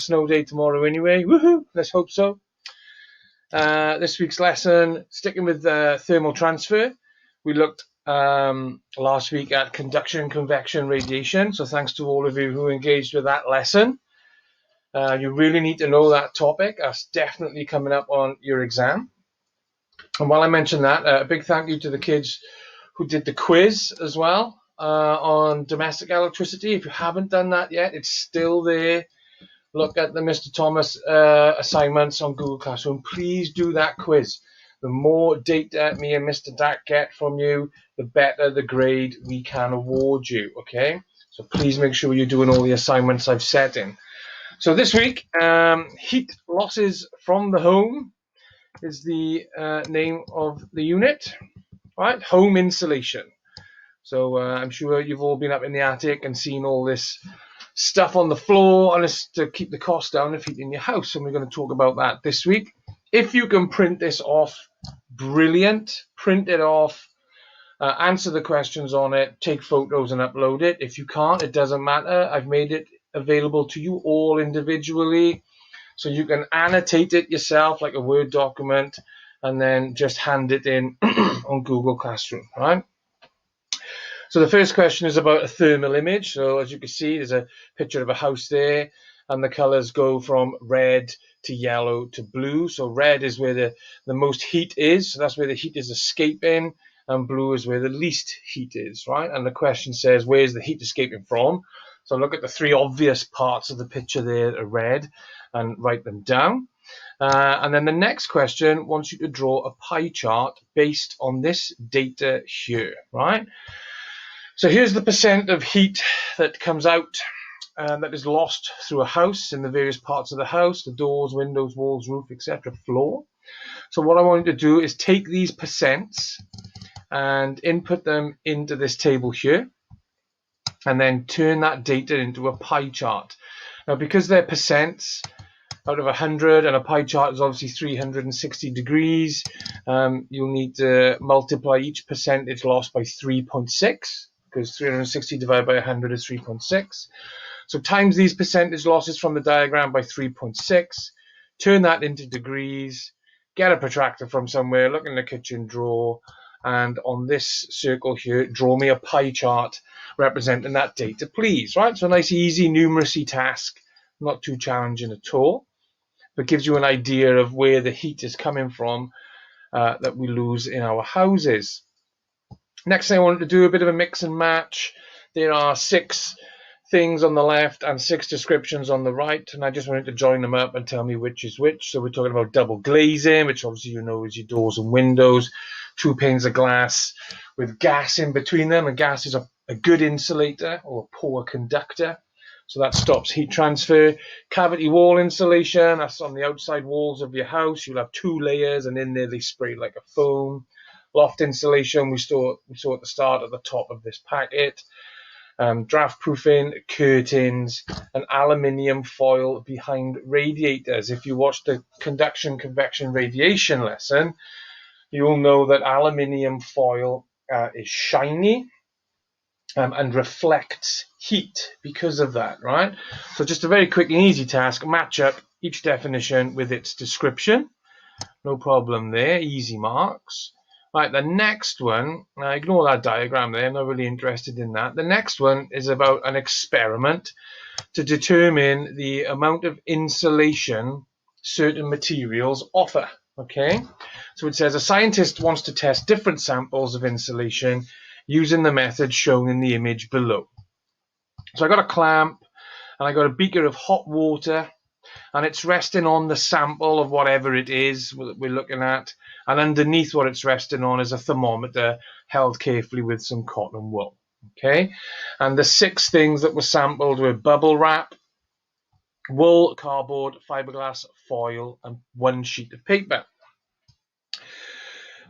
Snow day tomorrow anyway. Woohoo! Let's hope so. This week's lesson, sticking with thermal transfer. We looked last week at conduction, convection, radiation. So thanks to all of you who engaged with that lesson. You really need to know that topic. That's definitely coming up on your exam. And while I mention that, a big thank you to the kids who did the quiz as well on domestic electricity. If you haven't done that yet, it's still there. Look at the Mr. Thomas assignments on Google Classroom. Please do that quiz. The more data me and Mr. Dak get from you, the better the grade we can award you, okay? So please make sure you're doing all the assignments I've set in. So this week, heat losses from the home is the name of the unit, right? Home insulation. So I'm sure you've all been up in the attic and seen all this stuff on the floor, and it's to keep the cost down of heating your house, and we're going to talk about that this week. If you can print this off, brilliant. Print it off, answer the questions on it, take photos and upload it. If you can't, it doesn't matter. I've made it available to you all individually, so you can annotate it yourself like a Word document and then just hand it in on Google Classroom, right? So the first question is about a thermal image. So as you can see, there's a picture of a house there, and the colors go from red to yellow to blue. So red is where the most heat is. So that's where the heat is escaping, and blue is where the least heat is, right? And the question says, where's the heat escaping from? So look at the three obvious parts of the picture there that are red and write them down. And then the next question wants you to draw a pie chart based on this data here, right? So here's the percent of heat that comes out that is lost through a house in the various parts of the house, the doors, windows, walls, roof, etc., floor. So what I want you to do is take these percents and input them into this table here, and then turn that data into a pie chart. Now, because they're percents out of 100, and a pie chart is obviously 360 degrees, you'll need to multiply each percentage loss by 3.6. because 360 divided by 100 is 3.6. So times these percentage losses from the diagram by 3.6, turn that into degrees, get a protractor from somewhere, look in the kitchen drawer, and on this circle here, draw me a pie chart representing that data, please, right? So a nice, easy numeracy task, not too challenging at all, but gives you an idea of where the heat is coming from that we lose in our houses. Next thing I wanted to do a bit of a mix and match. There are 6 things on the left and 6 descriptions on the right, and I just wanted to join them up and tell me which is which. So we're talking about double glazing, which obviously you know is your doors and windows, 2 panes of glass with gas in between them, and gas is a good insulator or a poor conductor, so that stops heat transfer. Cavity wall insulation, that's on the outside walls of your house. You'll have 2 layers, and in there they spray like a foam. Loft insulation, we saw at the start at the top of this packet. Draft proofing, curtains, and aluminium foil behind radiators. If you watched the conduction, convection, radiation lesson, you'll know that aluminium foil is shiny and reflects heat because of that, right? So just a very quick and easy task, match up each definition with its description. No problem there, easy marks. Right, the next one, ignore that diagram there, I'm not really interested in that. The next one is about an experiment to determine the amount of insulation certain materials offer, okay? So it says a scientist wants to test different samples of insulation using the method shown in the image below. So I got a clamp, and I got a beaker of hot water, and it's resting on the sample of whatever it is we're looking at, and underneath what it's resting on is a thermometer held carefully with some cotton wool, okay? And the 6 things that were sampled were bubble wrap, wool, cardboard, fiberglass, foil, and 1 sheet of paper.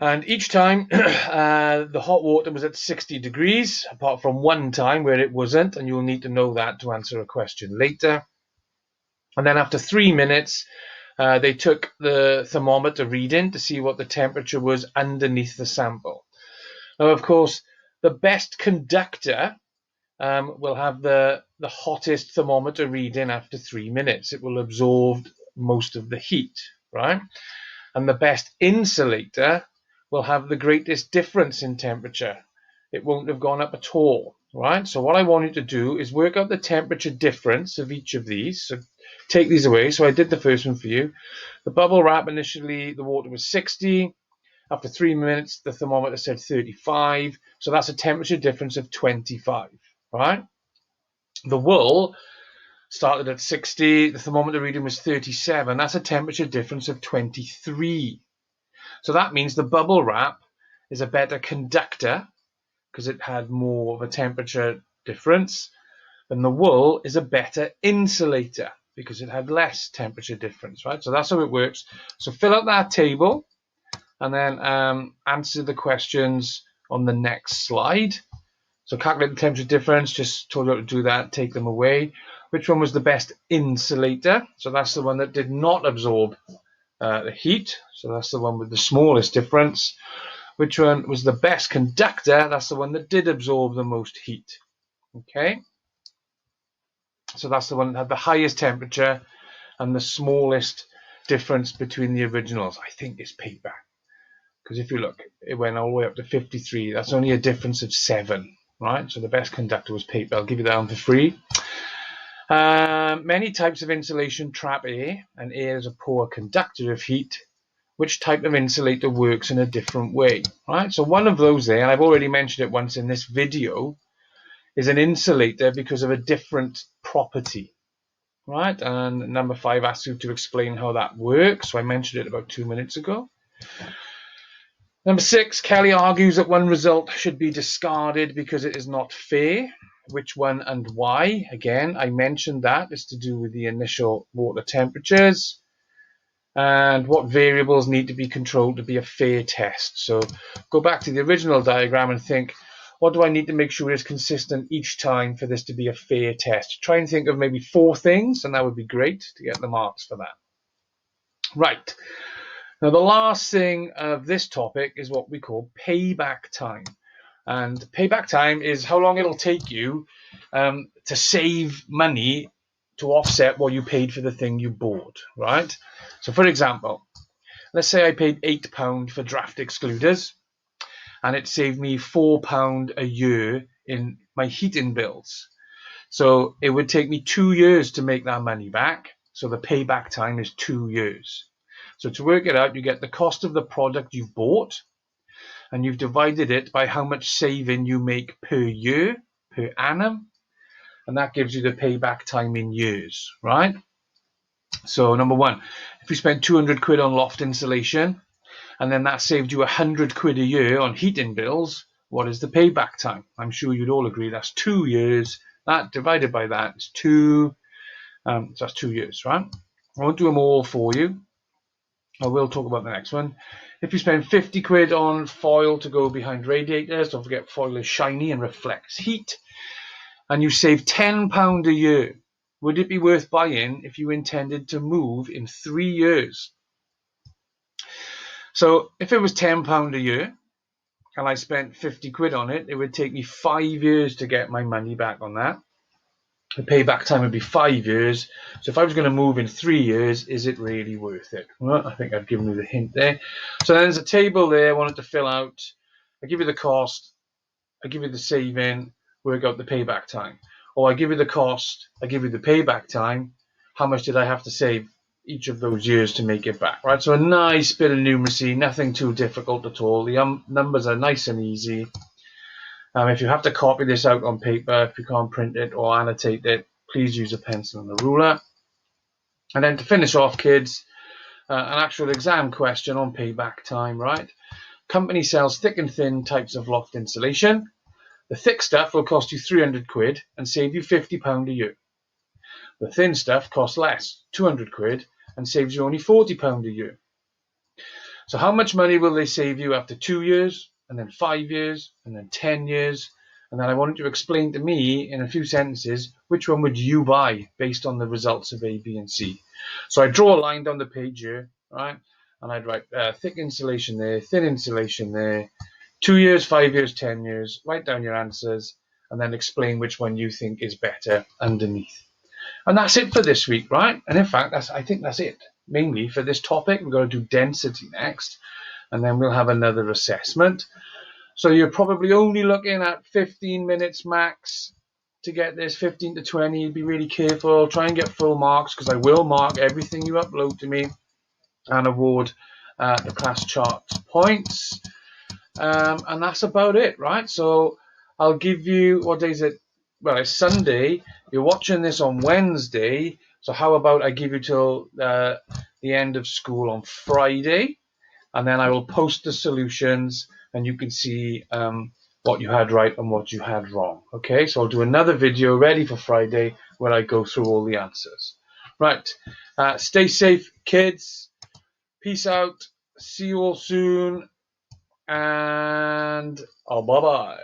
And each time the hot water was at 60 degrees, apart from one time where it wasn't, and you'll need to know that to answer a question later. And then after 3 minutes, they took the thermometer reading to see what the temperature was underneath the sample. Now, of course, the best conductor will have the hottest thermometer reading after 3 minutes. It will absorb most of the heat, right? And the best insulator will have the greatest difference in temperature. It won't have gone up at all, right? So what I want you to do is work out the temperature difference of each of these. So take these away. So I did the first one for you. The bubble wrap, initially the water was 60. After 3 minutes, the thermometer said 35. So that's a temperature difference of 25, right? The wool started at 60. The thermometer reading was 37. That's a temperature difference of 23. So that means the bubble wrap is a better conductor because it had more of a temperature difference, and the wool is a better insulator because it had less temperature difference, right? So that's how it works. So fill out that table and then answer the questions on the next slide. So calculate the temperature difference, just told you how to do that, take them away. Which one was the best insulator? So that's the one that did not absorb the heat. So that's the one with the smallest difference. Which one was the best conductor? That's the one that did absorb the most heat. Okay. So that's the one that had the highest temperature and the smallest difference between the originals. I think it's payback. Because if you look, it went all the way up to 53. That's only a difference of 7, right? So the best conductor was paper. I'll give you that one for free. Many types of insulation trap air, and air is a poor conductor of heat. Which type of insulator works in a different way, right? So one of those there, and I've already mentioned it once in this video, is an insulator because of a different property, right? And number 5 asks you to explain how that works. So I mentioned it about 2 minutes ago. Number 6, Kelly argues that one result should be discarded because it is not fair. Which one and why? Again, I mentioned that. It's to do with the initial water temperatures and what variables need to be controlled to be a fair test. So go back to the original diagram and think, what do I need to make sure is consistent each time for this to be a fair test? Try and think of maybe 4 things, and that would be great to get the marks for that. Right. Now, the last thing of this topic is what we call payback time. And payback time is how long it'll take you to save money to offset what you paid for the thing you bought, right? So, for example, let's say I paid £8 for draft excluders, and it saved me £4 a year in my heating bills. So it would take me 2 years to make that money back. So the payback time is 2 years. So to work it out, you get the cost of the product you've bought, and you've divided it by how much saving you make per year, per annum, and that gives you the payback time in years, right? So number 1, if you spend 200 quid on loft insulation, and then that saved you 100 quid a year on heating bills, what is the payback time? I'm sure you'd all agree that's 2 years. That divided by that is 2, so that's 2 years, right? I won't do them all for you. I will talk about the next one. If you spend 50 quid on foil to go behind radiators, don't forget foil is shiny and reflects heat, and you save £10 a year, would it be worth buying if you intended to move in 3 years? So if it was £10 a year and I spent 50 quid on it, it would take me 5 years to get my money back on that. The payback time would be 5 years. So if I was going to move in 3 years, is it really worth it? Well, I think I've given you the hint there. So then there's a table there I wanted to fill out. I give you the cost, I give you the saving, work out the payback time. Or I give you the cost, I give you the payback time. How much did I have to save each of those years to make it back, right? So a nice bit of numeracy, nothing too difficult at all. The numbers are nice and easy. If you have to copy this out on paper, if you can't print it or annotate it, please use a pencil and a ruler. And then to finish off, kids, an actual exam question on payback time, right? Company sells thick and thin types of loft insulation. The thick stuff will cost you 300 quid and save you £50 a year. The thin stuff costs less, 200 quid, and saves you only £40 a year. So how much money will they save you after 2 years, and then 5 years, and then 10 years? And then I wanted to explain to me in a few sentences, which one would you buy based on the results of A, B, and C? So I draw a line down the page here, right? And I'd write thick insulation there, thin insulation there, 2 years, 5 years, 10 years. Write down your answers. and then explain which one you think is better underneath. And that's it for this week, right? And in fact, I think that's it, mainly for this topic. We're going to do density next, and then we'll have another assessment. So you're probably only looking at 15 minutes max to get this, 15 to 20. Be really careful. Try and get full marks, because I will mark everything you upload to me and award the class chart points. And that's about it, right? So I'll give you, what day is it? Well, it's Sunday. You're watching this on Wednesday. So how about I give you till the end of school on Friday, and then I will post the solutions, and you can see what you had right and what you had wrong. Okay, so I'll do another video ready for Friday where I go through all the answers. Right, stay safe, kids. Peace out. See you all soon. And bye-bye.